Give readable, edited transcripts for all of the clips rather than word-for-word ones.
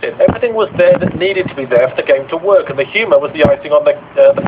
expected. Everything was there that needed to be there for the game to work, and the humour was the icing on the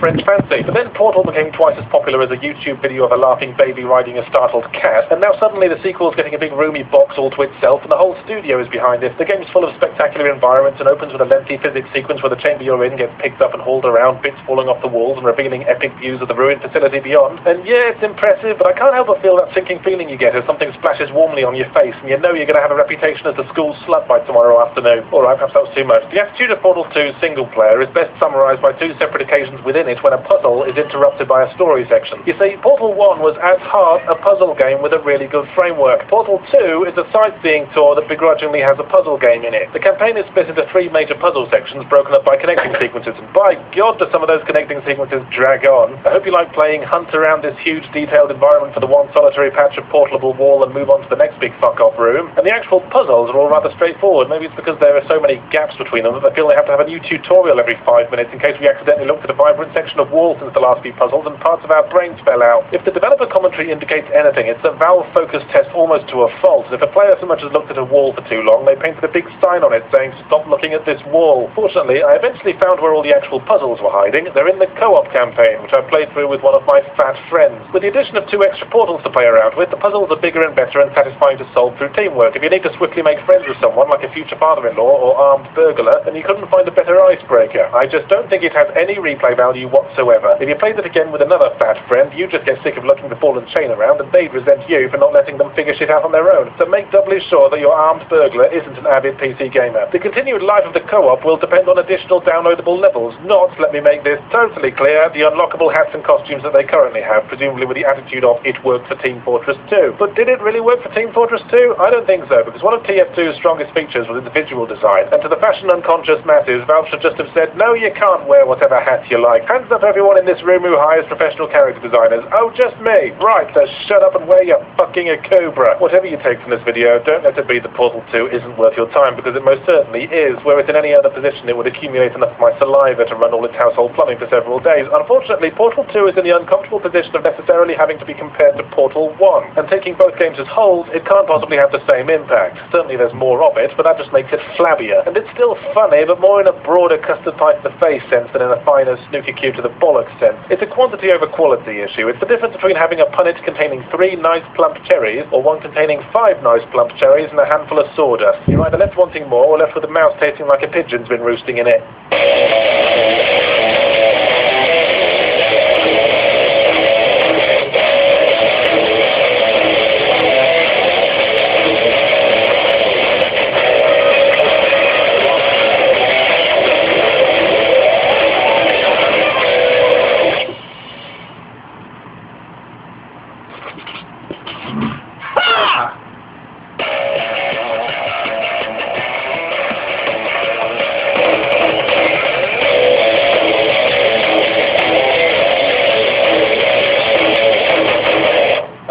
French fancy. But then Portal became twice as popular as a YouTube video of a laughing baby riding a startled cat, and now suddenly the sequel's getting a big roomy box all to itself, and the whole studio is behind it. The game's full of spectacular environments and opens with a lengthy physics sequence where the chamber you're in gets picked up and hauled around, bits falling off the walls and revealing epic views of the ruined facility beyond. And yeah, it's impressive, but I can't help but feel that sinking feeling you get as something splashes warmly on your face, and you know you're going to have a reputation as the school slut by tomorrow afternoon. Alright, perhaps that was too much. The attitude of Portal 2's single player is best summarised by two separate occasions within it when a puzzle is interrupted by a story section. You see, Portal 1 was at heart a puzzle game with a really good framework. Portal 2 is a sightseeing tour that begrudgingly has a puzzle game in it. The campaign is split into three major puzzle sections broken up by connecting sequences, and by God do some of those connecting sequences drag on. I hope you like playing hunt around this huge detailed environment for the one solitary patch of portable wall and move on to the next big fuck-off room. And the actual puzzles are all rather straightforward. Maybe it's because there are so many gaps between them that they feel they have to have a new tutorial every 5 minutes in case we accidentally looked at a vibrant section of wall since the last few puzzles and parts of our brains fell out. If the developer commentary indicates anything, it's a Valve focus test almost to a fault. If a player so much as looked at a wall for too long, they painted a big sign on it saying, "Stop looking at this wall." Fortunately, I eventually found where all the actual puzzles were hiding. They're in the co-op campaign, which I played through with one of my fat friends. With the addition of 2 extra portals to play around with, the puzzles are bigger and better and satisfying to solve through teamwork. If you need to swiftly make friends with someone, like a future father-in-law or armed burglar, then you couldn't find a better icebreaker. I just don't think it has any replay value whatsoever. If you played it again with another fat friend, you just get sick of looking the ball and chain around, and they'd resent you for not letting them figure shit out on their own. So make doubly sure that your armed burglar isn't an avid PC gamer. The continued life of the co-op will depend on additional downloadable levels, not, let me make this totally clear, the unlockable hats and costumes that they currently have, presumably with the attitude of it worked for Team Fortress 2. But did it really work for Team Fortress 2? I don't think so, because one of TF2's strongest features was its visual design, and to the fashion-unconscious masses, Valve should just have said, no, you can't wear whatever hat you like. Hands up everyone in this room who hires professional character designers. Oh, just me. Right, so shut up and wear your fucking a cobra. Whatever you take from this video, don't let it be that Portal 2 isn't worth your time, because it most certainly is. Were it in any other position, it would accumulate enough of my saliva to run all its household plumbing for several days. Unfortunately, Portal 2 is in the uncomfortable position of necessarily having to be compared to Portal 1, and taking both games as wholes, it can't possibly have the same impact. Certainly there's more of it, but that just makes it flabbier. And it's still funny, but more in a broader custard pie to the face sense than in a finer snooker cube to the bollocks sense. It's a quantity over quality issue. It's the difference between having a punnet containing 3 nice plump cherries, or one containing 5 nice plump cherries and a handful of sawdust. You're either left wanting more, or left with a mouth tasting like a pigeon's been roosting in it.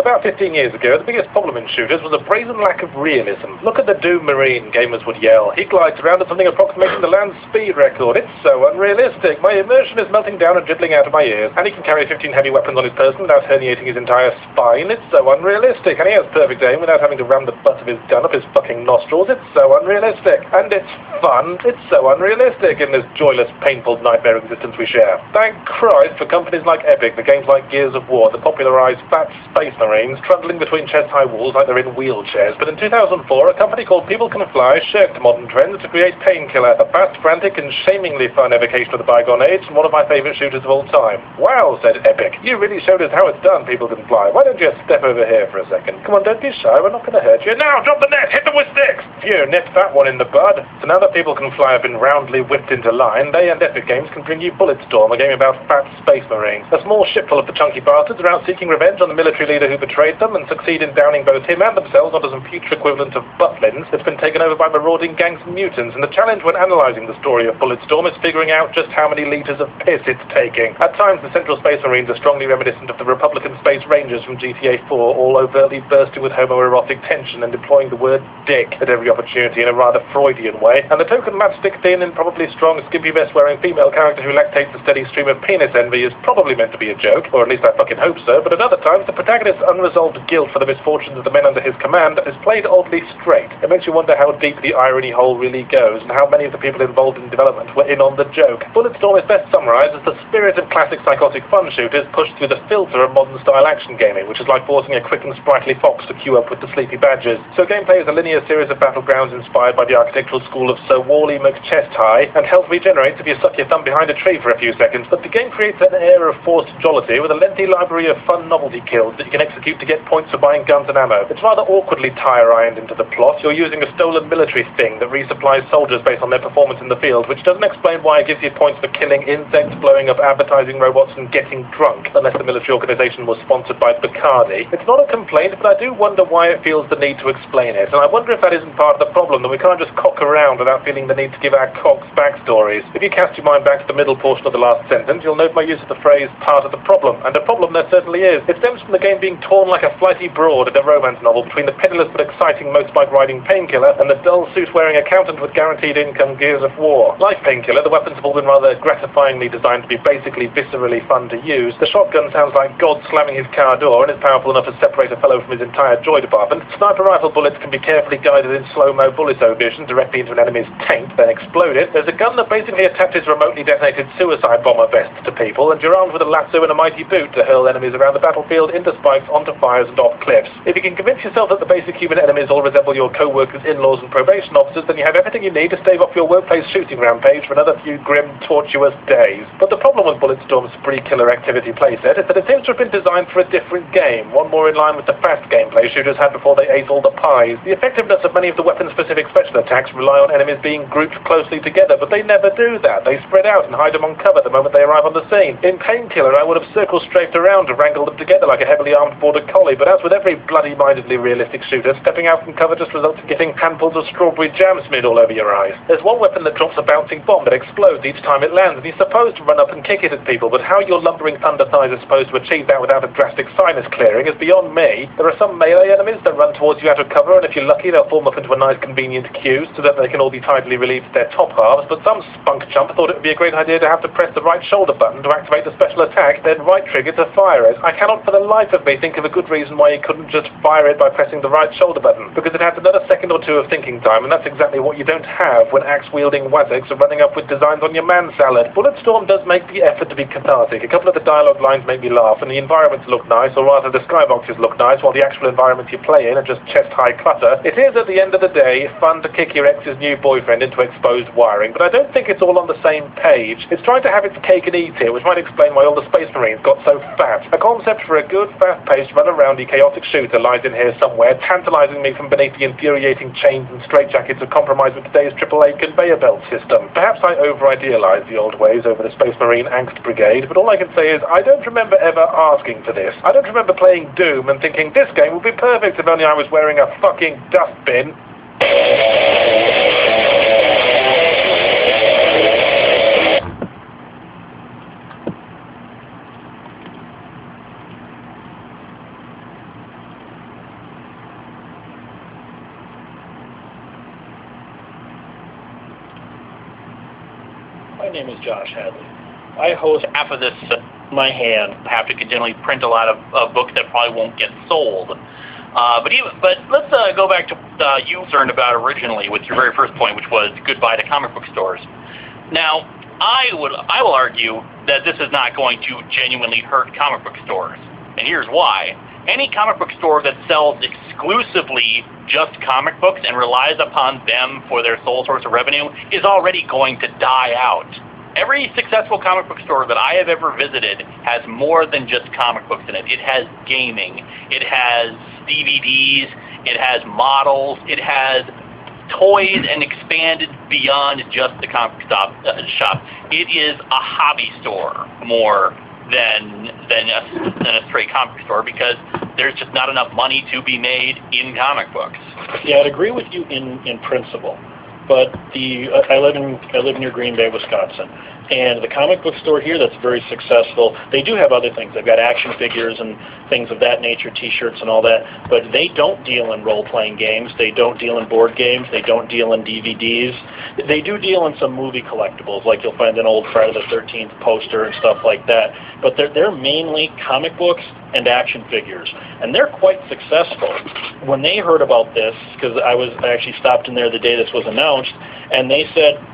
About 15 years ago, the biggest problem in shooters was a brazen lack of realism. Look at the Doom Marine, gamers would yell. He glides around at something approximating the land speed record. It's so unrealistic. My immersion is melting down and dribbling out of my ears. And he can carry 15 heavy weapons on his person without herniating his entire spine. It's so unrealistic. And he has perfect aim without having to ram the butt of his gun up his fucking nostrils. It's so unrealistic. And it's fun. It's so unrealistic in this joyless, painful nightmare existence we share. Thank Christ for companies like Epic, the games like Gears of War, that popularized fat space marines trundling between chest-high walls like they're in wheelchairs. But in 2004, a company called People Can Fly shirked modern trends to create Painkiller, a fast, frantic, and shamingly fun evocation of the bygone age, and one of my favorite shooters of all time. Wow, said Epic. You really showed us how it's done, People Can Fly. Why don't you step over here for a second? Come on, don't be shy, we're not going to hurt you. Now, drop the net! Hit them with sticks! Phew, nipped that one in the bud. So now that People Can Fly have been roundly whipped into line, they and Epic Games can bring you Bulletstorm, a game about fat space marines. A small shipful of the chunky bastards are out seeking revenge on the military leader who betrayed them and succeed in downing both him and themselves onto some future equivalent of Butlins that's been taken over by marauding gangs of mutants. And the challenge when analysing the story of Bulletstorm is figuring out just how many litres of piss it's taking. At times, the Central Space Marines are strongly reminiscent of the Republican Space Rangers from GTA 4, all overtly bursting with homoerotic tension and deploying the word dick at every opportunity in a rather Freudian way. And the token matchstick thin and probably strong skimpy vest wearing female character who lactates a steady stream of penis envy is probably meant to be a joke, or at least I fucking hope so. But at other times, the protagonist's unresolved guilt for the misfortunes of of the men under his command is played oddly straight. It makes you wonder how deep the irony hole really goes, and how many of the people involved in development were in on the joke. Bulletstorm is best summarized as the spirit of classic psychotic fun shooters pushed through the filter of modern-style action gaming, which is like forcing a quick and sprightly fox to queue up with the sleepy badgers. So gameplay is a linear series of battlegrounds inspired by the architectural school of Sir Wally McChesthigh, and health regenerates if you suck your thumb behind a tree for a few seconds, but the game creates an air of forced jollity with a lengthy library of fun novelty kills that you can execute to get points for buying guns and ammo. It's rather awkwardly tire-ironed into the plot. You're using a stolen military thing that resupplies soldiers based on their performance in the field, which doesn't explain why it gives you points for killing insects, blowing up advertising robots, and getting drunk, unless the military organization was sponsored by Bacardi. It's not a complaint, but I do wonder why it feels the need to explain it, and I wonder if that isn't part of the problem, that we can't just cock around without feeling the need to give our cocks backstories. If you cast your mind back to the middle portion of the last sentence, you'll note my use of the phrase part of the problem, and a problem there certainly is. It stems from the game being torn like a flighty broad in a romance novel between the penniless but exciting motorbike-riding Painkiller and the dull suit-wearing accountant with guaranteed income Gears of War. Like Painkiller, the weapons have all been rather gratifyingly designed to be basically viscerally fun to use. The shotgun sounds like God slamming his car door and is powerful enough to separate a fellow from his entire joy department. Sniper rifle bullets can be carefully guided in slow-mo bullito vision directly into an enemy's taint, then explode it. There's a gun that basically attaches remotely detonated suicide bomber vests to people, and you're armed with a lasso and a mighty boot to hurl enemies around the battlefield, into spikes, onto fires, and off cliffs. If you can convince yourself that the basic human enemies all resemble your co-workers, in-laws, and probation officers, then you have everything you need to stave off your workplace shooting rampage for another few grim, tortuous days. But the problem with Bulletstorm's spree killer activity playset is that it seems to have been designed for a different game, one more in line with the fast gameplay shooters had before they ate all the pies. The effectiveness of many of the weapon-specific special attacks rely on enemies being grouped closely together, but they never do that. They spread out and hide among cover the moment they arrive on the scene. In Painkiller, I would have circle-strafed around to wrangle them together like a heavily armed border collie, but as with every bloody-mindedly realistic shooter, stepping out from cover just results in getting handfuls of strawberry jam smeared all over your eyes. There's one weapon that drops a bouncing bomb that explodes each time it lands, and you're supposed to run up and kick it at people, but how your lumbering thunder thighs are supposed to achieve that without a drastic sinus clearing is beyond me. There are some melee enemies that run towards you out of cover, and if you're lucky, they'll form up into a nice convenient queue so that they can all be tidily relieved of their top halves, but some spunk chump thought it would be a great idea to have to press the right shoulder button to activate the special attack, then right trigger to fire it. I cannot for the life of me think of a good reason why you couldn't just fire it by pressing the right shoulder button, because it adds another second or two of thinking time, and that's exactly what you don't have when axe-wielding wazzicks are running up with designs on your man salad. Bulletstorm does make the effort to be cathartic. A couple of the dialogue lines make me laugh, and the environments look nice, or rather the skyboxes look nice, while the actual environments you play in are just chest-high clutter. It is, at the end of the day, fun to kick your ex's new boyfriend into exposed wiring, but I don't think it's all on the same page. It's trying to have its cake and eat it, which might explain why all the Space Marines got so fat. A concept for a good, fast-paced, run-around-y, chaotic shooter lies in here somewhere, tantalizing me from beneath the infuriating chains and straitjackets of compromise with today's AAA conveyor belt system. Perhaps I over-idealize the old ways over the Space Marine Angst Brigade, but all I can say is I don't remember ever asking for this. I don't remember playing Doom and thinking this game would be perfect if only I was wearing a fucking dustbin. My name is Josh Hadley. I host half of this in my hand. I have to continually print a lot of books that probably won't get sold. But let's go back to what you concerned about originally with your very first point, which was goodbye to comic book stores. Now, I will argue that this is not going to genuinely hurt comic book stores, and here's why. Any comic book store that sells exclusively just comic books and relies upon them for their sole source of revenue is already going to die out. Every successful comic book store that I have ever visited has more than just comic books in it. It has gaming, it has DVDs, it has models, it has toys and expanded beyond just the comic shop. It is a hobby store more than a straight comic store, because there's just not enough money to be made in comic books. Yeah, I'd agree with you in principle, but I live near Green Bay, Wisconsin, and the comic book store here that's very successful, they do have other things. They've got action figures and things of that nature, T-shirts and all that, but they don't deal in role-playing games. They don't deal in board games. They don't deal in DVDs. They do deal in some movie collectibles, like you'll find an old Friday the 13th poster and stuff like that, but they're mainly comic books and action figures, and they're quite successful. When they heard about this, because I actually stopped in there the day this was announced, and they said,